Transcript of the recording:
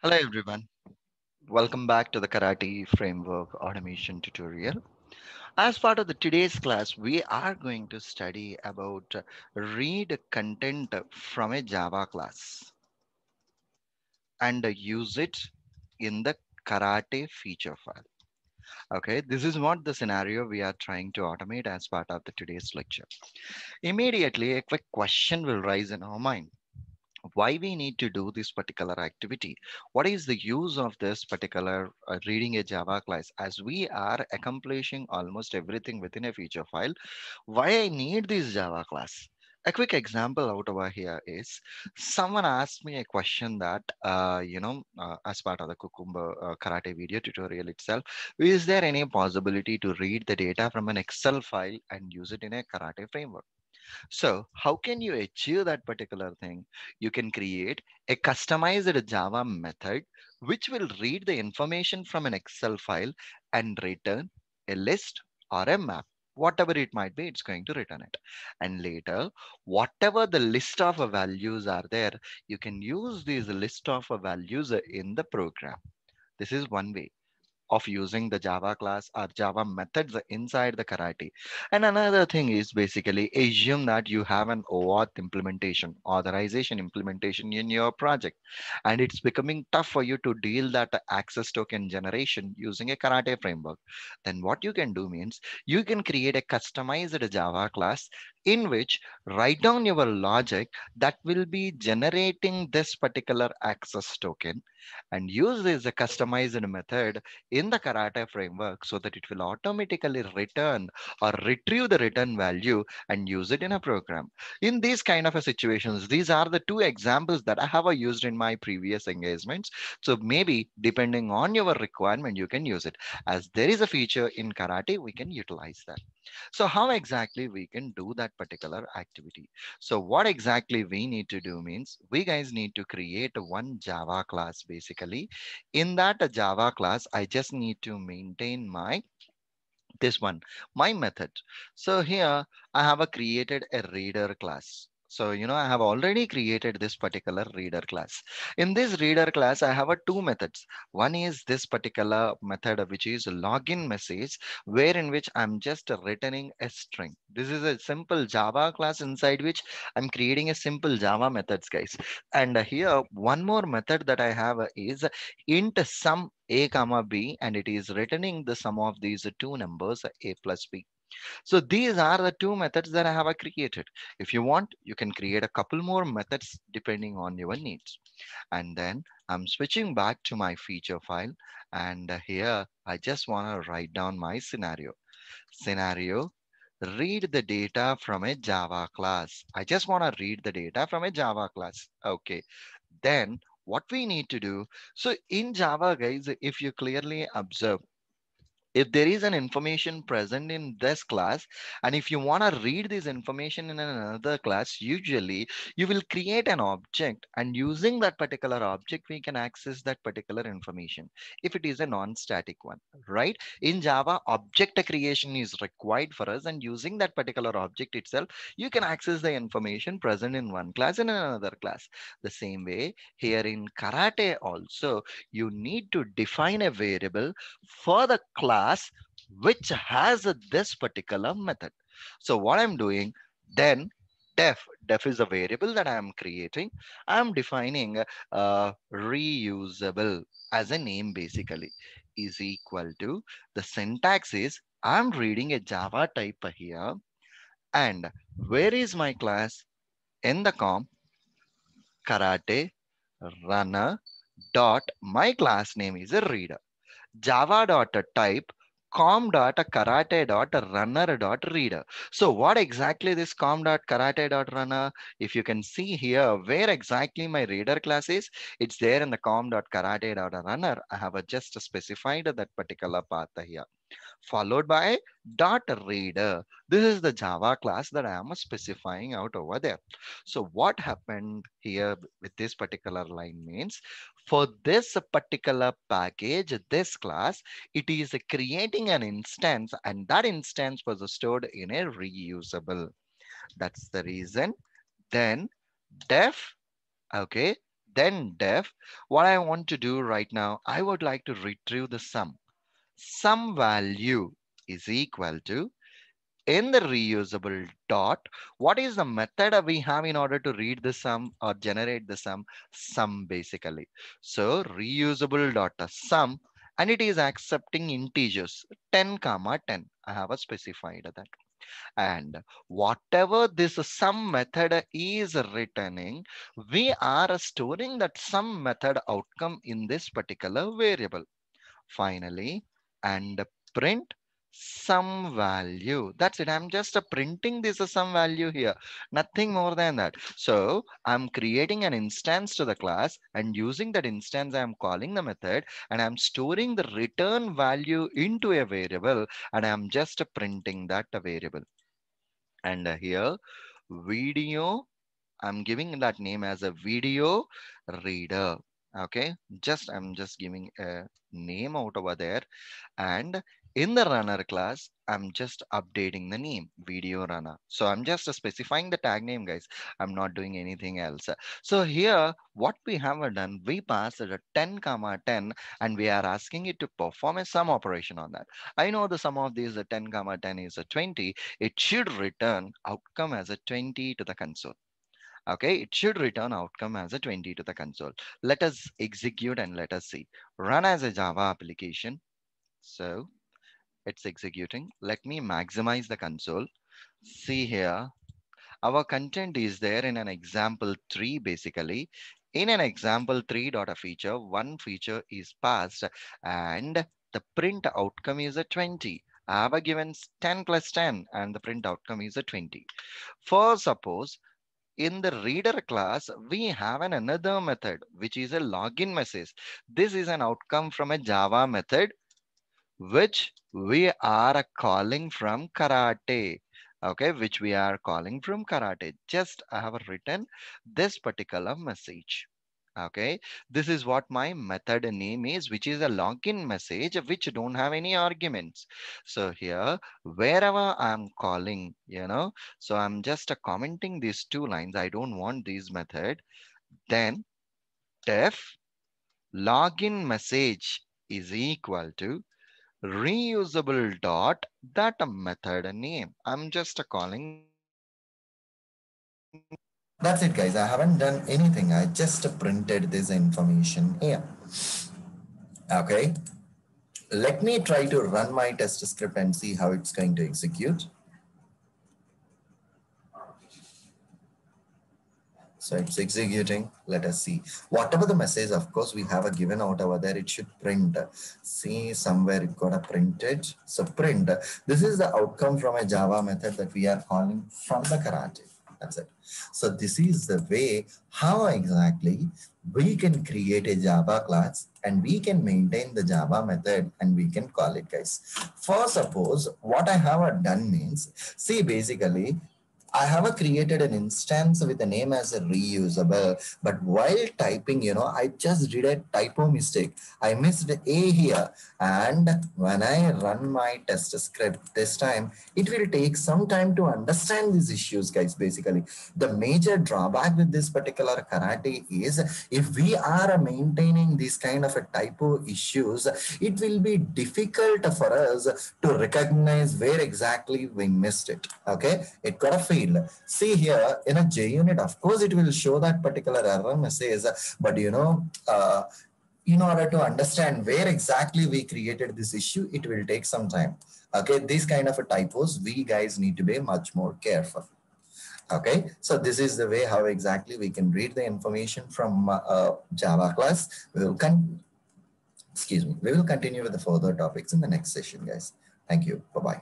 Hello everyone. Welcome back to the Karate Framework Automation tutorial. As part of the today's class, we are going to study about read content from a Java class and use it in the Karate feature file. Okay, this is what the scenario we are trying to automate as part of the today's lecture. Immediately, a quick question will rise in our mind. Why we need to do this particular activity? What is the use of this particular reading a Java class? As we are accomplishing almost everything within a feature file, why I need this Java class? A quick example out over here is someone asked me a question that, as part of the Cucumber Karate video tutorial itself, is there any possibility to read the data from an Excel file and use it in a Karate framework? So how can you achieve that particular thing? You can create a customized Java method which will read the information from an Excel file and return a list or a map. Whatever it might be, it's going to return it. And later, whatever the list of values are there, you can use these list of values in the program. This is one way of using the Java class or Java methods inside the Karate. And another thing is basically assume that you have an OAuth implementation, authorization implementation in your project, and it's becoming tough for you to deal that access token generation using a Karate framework. Then what you can do means you can create a customized Java class in which write down your logic that will be generating this particular access token and use this as a customized method in the Karate framework so that it will automatically return or retrieve the return value and use it in a program. In these kind of a situations, these are the two examples that I have used in my previous engagements. So maybe depending on your requirement, you can use it. As there is a feature in Karate, we can utilize that. So how exactly we can do that particular activity? So what exactly we need to do means we guys need to create one Java class basically. In that Java class, I just need to maintain this one, my method. So here I have created a reader class. So, I have already created this particular reader class. In this reader class, I have two methods. One is this particular method, which is login message, where in which I'm just returning a string. This is a simple Java class inside which I'm creating a simple Java methods, guys. And here, one more method that I have is int sum a comma b, and it is returning the sum of these two numbers a plus b. So these are the two methods that I have created. If you want, you can create a couple more methods depending on your needs. And then I'm switching back to my feature file, and here I just want to write down my scenario. Read the data from a Java class. I just want to read the data from a Java class. Okay, then what we need to do, so in Java, guys, if you clearly observe, if there is an information present in this class, and if you want to read this information in another class, usually you will create an object, and using that particular object we can access that particular information if it is a non-static one, right? In Java, object creation is required for us, and using that particular object itself, you can access the information present in one class and in another class. The same way here in Karate also, you need to define a variable for the class which has this particular method. So what I'm doing then, def is a variable that I am creating. I'm defining reusable as a name basically is equal to, the syntax is I'm reading a Java type here, and where is my class? In the com karate runner dot, my class name is a reader. Java dot type com dot karate dot runner dot reader. So what exactly this com dot karate dot runner? If you can see here where exactly my reader class is, it's there in the com dot karate dot runner. I have just specified that particular path here, followed by dot reader. This is the Java class that I am specifying out over there. So what happened here with this particular line means, for this particular package, this class, it is creating an instance, and that instance was stored in a reusable. That's the reason. Then def, okay, Then def, what I want to do right now, I would like to retrieve the sum. Sum value is equal to, in the reusable dot, what is the method we have in order to read the sum or generate the sum basically. So reusable dot sum, and it is accepting integers 10 comma 10. I have a specified that. And whatever this sum method is returning, we are storing that sum method outcome in this particular variable. Finally, and print some value. That's it. I'm just printing this some value here, nothing more than that. So I'm creating an instance to the class, and using that instance I'm calling the method, and I'm storing the return value into a variable, and I'm just printing that variable. And here video, I'm giving that name as a video reader. Okay, I'm just giving a name out over there. And in the runner class, I'm just updating the name video runner. So I'm just specifying the tag name, guys. I'm not doing anything else. So here, what we have done, we passed a 10 comma 10, and we are asking it to perform a sum operation on that. I know the sum of these 10 comma 10 is a 20. It should return outcome as a 20 to the console. Okay, it should return outcome as a 20 to the console. Let us execute and let us see. Run as a Java application. So it's executing. Let me maximize the console. See here, our content is there in an example 3 basically. In an example 3 dot a feature, one feature is passed, and the print outcome is a 20. I have a given 10 plus 10, and the print outcome is a 20. For suppose in the reader class, we have another method, which is a login message. This is an outcome from a Java method, which we are calling from karate. Okay, which we are calling from karate. Just I have written this particular message. Okay, this is what my method name is, which is a login message which don't have any arguments. So here, wherever I'm calling, so I'm just commenting these two lines. I don't want these method. Then def login message is equal to reusable dot that method name. I'm just calling that method name. That's it, guys. I haven't done anything. I just printed this information here. Okay. Let me try to run my test script and see how it's going to execute. So it's executing. Let us see. Whatever the message, of course, we have a given out over there, it should print. See, somewhere it got a printed. So print. This is the outcome from a Java method that we are calling from the karate. That's it. So this is the way how exactly we can create a Java class and we can maintain the Java method and we can call it, guys. For suppose what I have done means, see, basically I have created an instance with a name as a reusable, but while typing, I just did a typo mistake. I missed A here. And when I run my test script this time, it will take some time to understand these issues, guys. Basically, the major drawback with this particular karate is if we are maintaining these kind of a typo issues, it will be difficult for us to recognize where exactly we missed it. Okay, it got a fail. See here in a JUnit, of course, it will show that particular error message, but in order to understand where exactly we created this issue, it will take some time. Okay, these kind of typos, we guys need to be much more careful. Okay, so this is the way how exactly we can read the information from Java class. We will continue with the further topics in the next session, guys. Thank you. Bye-bye.